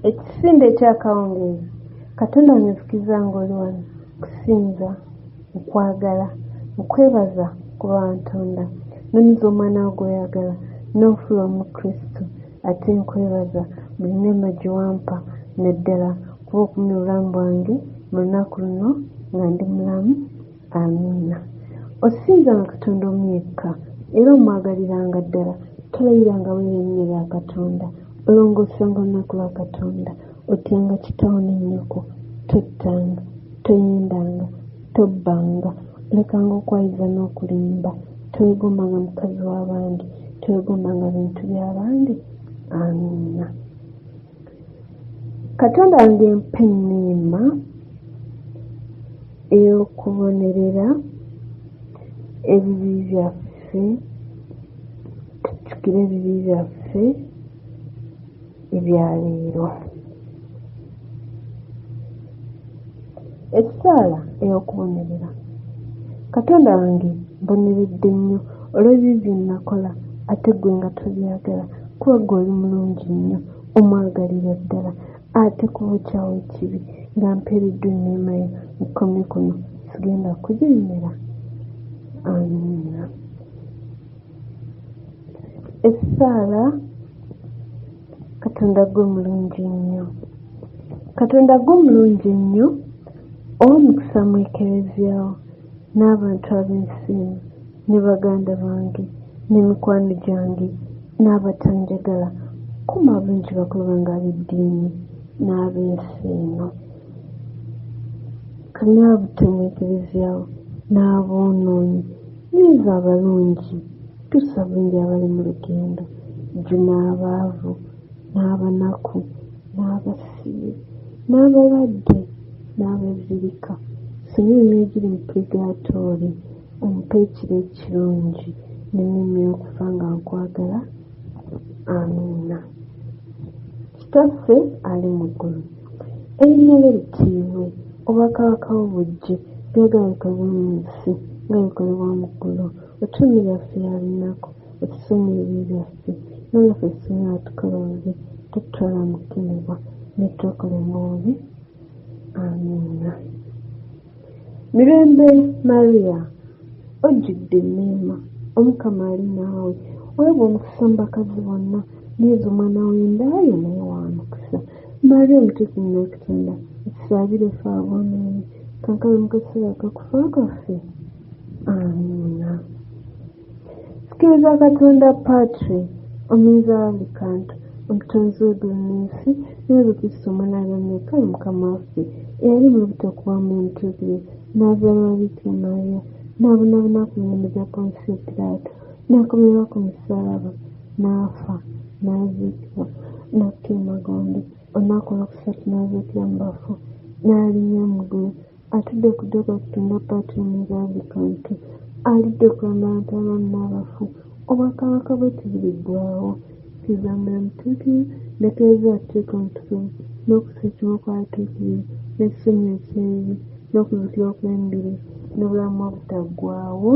Ekisinde ekyakawungeezi Katonda anzikiza ng'oli wano kusinza okwagala okwebaza ku Ntonda n'onyiza omwana wo gw'oyagala n'ofuula omukristo ate nkwebaza buli neema gye wampa naddala kuba okumya obulamu bwange mu lunaku luno nga ndi mulamu. Amiina. Osinzanga Katonda omu yekka era omwagaliranga ddala tolayiranga weerennya lya Katonda olongoosanga olunaku lwa Katonda otyanga kitaawo ne nnyoko tottanga toyendanga tobbanga lekanga okwayiza n'okulimba toyegombanga mukazi w'abandi toyegombanga bintu by'abandi. Amiina. Katonda wange mpa enneema ey'okubonerera ebibi byaffe tujjukire ebibi byaffe ebya leero. Essaala ey'okubonerera. Katonda wange mboneredde nnyo olw'ebibi bye nakola ate ggwe nga tobyagala kuba ggwe oli mulungi nnyo omwagalira ddala ate kuba okyawa ekibi nga mpeereddwa enneema yo nkomye kuno sigenda kugirimira. Amiina. Essaala. Katonda ggwe mulungi nnyo. Katonda ggwe mulungi nnyo ow'omukisa mu ekereziyawo n'abantu ab'ensi eno ne baganda bange n'emikwano gyange n'abatanjagala kuma abungi bakulu bange ab'eddiini n'ab'ensi eno n'abutemu ekereziyawo n'aboonoonyi nyiza abalungi tusa bungi abali mu lugendo jju n'abaavu n'abanaku n'abasibe n'abalwadde n'abazirika sonyiwa emyoyo giri mu purigatooli ompa ekiro ekirungi n'emmeeme y'okufa nga nkwagala. Amiina. Kitaffe ali mu ggulu erinnya lye litiibwe obwakabaka bwo bujje byagala bikolebwe mu nsi nga bikolebwa mu ggulu. Ottume lyaffe ya lunaku otusonyiwe ebibi byaffe nolwaffe tusonyiwa tukolooze tututwala mu kukemebwa ne tutokolemu obubi. Amiina. Mirembe Maria ojjudde enneema Omukama ali naawe weebwa omukisa mu bakazi bonna neeza omwana w'endayo naye wa mukisa. Maria omutukuvu wa Katonda otusaabire ffe aboonoonyi kankana mu kaseera k'okufa kwaffe. Amiina. Sikiriza Katonda Patri omuyizi wa buli kantu omutonzi w'eggulu n'ensi n'ezo Kristo omwana alyommeka Mukama waffe eyali mu buto okubamu omutuukirivu n'azaalibwa Bikira Maria n'abonaabona ku mirembe gya Ponsiyo Piraato n'akomererwa ku musaalaba n'afa n'aziikibwa n'atta emagombe olunaku olwokusatu n'azuukira mu bafu n'alinnya mu ggulu atudde ku ddyo kwa Katonda Patri omuyizi wa buli kantu alidde okulamba abantu abamu n'abafu obwakabaka bwe tebiriggwaawo. Kizamula mutuukirivu n'ekereziya tuteeka omutukuvu n'okusa ekimu kw'abatuukirivu n'ekisonyiwo eky'ebibi n'okuzuukira okw'emibiri n'obulamu obutaggwaawo.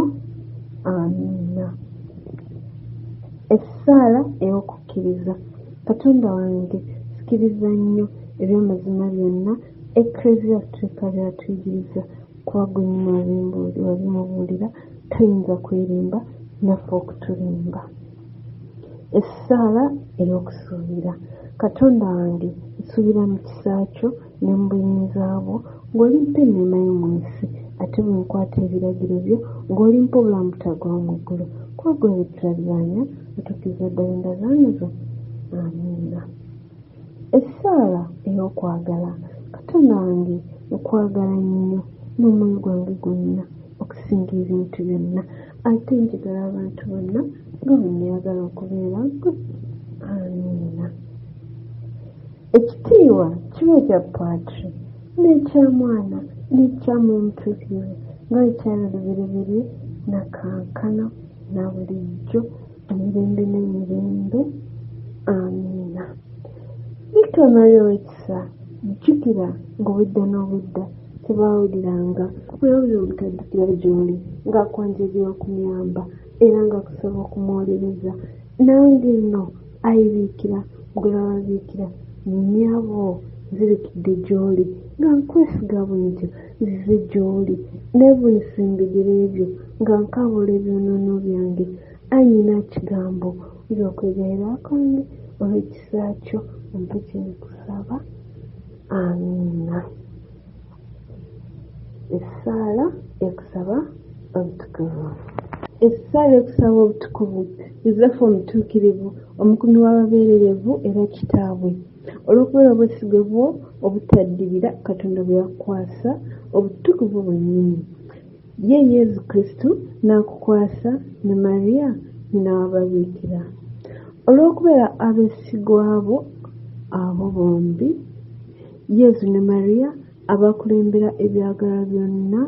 Amiina. Essaala ey'okukkiriza. Katonda wange sikiriza nnyo eby'amazima byonna ekereziya Katolika by'atuyigiriza kuba ggwe nnyini wabimubuulira toyinza kwerimba naffe okutulimba. Essaala ey'okusuubira. Katonda wange nsuubira mu kisa kyo ne mu buyinza bwo ng'olimpa enneema y'omu nsi ate bwe nkwata ebiragiro byo ng'olimpa obulamu butaggwaawo mu ggulu kuba ggwe bitulabiranya otukkiriza ddala endagaano zo. Amiina. Essaala ey'okwagala. Katonda wange okwagala nnyo n'omwoyo gwange gwonna okusinga ebintu byonna ate njagala abantu bonna nga bwe nneeyagala okubeera ggwe. Amiina. Ekitiibwa kiba ekya Patri n'ekya Mwana n'ekya Mwoyo Omutuukirivu nga bikyali lubereberye na kankana na bulijjo emirembe n'emirembe. Amiina. Bikira Maria ow'ekisa jjukira ng'obudda n'obudda tebaawuliranga weewulire obutaddukira gy'oli ng'akwanjagala okumuyamba era ng'akusaba okumwolereza nange nno ayibiikira gwe babiikira nnyabo nzirikidde gy'oli nga nkwesiga buntyo nzize gy'oli neevuunisa ebigere ebyo nga nkaabula ebyonoono byange. Ayi nina kigambo oyinza okwegayirira kwange olw'ekisa kyo ompe kye nkusaba. Amiina. Essaala ekusaba obutukuvu. Essaala ekusaba obutukuvu Yozefu omutuukirivu, omukuumi w'ababeererevu era kitaabwe, olw'okubeera obwesigwa bwo obutaddibira Katonda bwe yakukwasa obutukuvu bwennyini. Ye Yezu Kristu n'akukwasa ne Mariya nnyina w'ababiikira. Olw'okubeera abeesigwa bo abo bombi, Yezu ne Mariya abakulembera ebyagala byonna,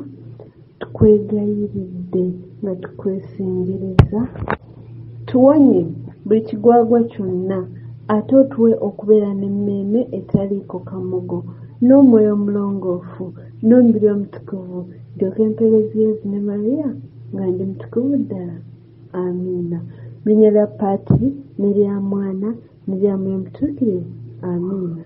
tukwegayiridde nga tukwesengereza tuwonye buli kigwagwa kyonna, ate otuwe okubeera n'emmeeme etaliiko kamogo n'omwoyo omulongoofu n'omubiri omutukuvu, ndyoke mpeereze Yezu ne Mariya nga ndi mutukuvu ddala. Amiina. Mu linnya lya Paatiri n'erya Mwana n'erya Mwoyo Omutuukirivu. Amiina.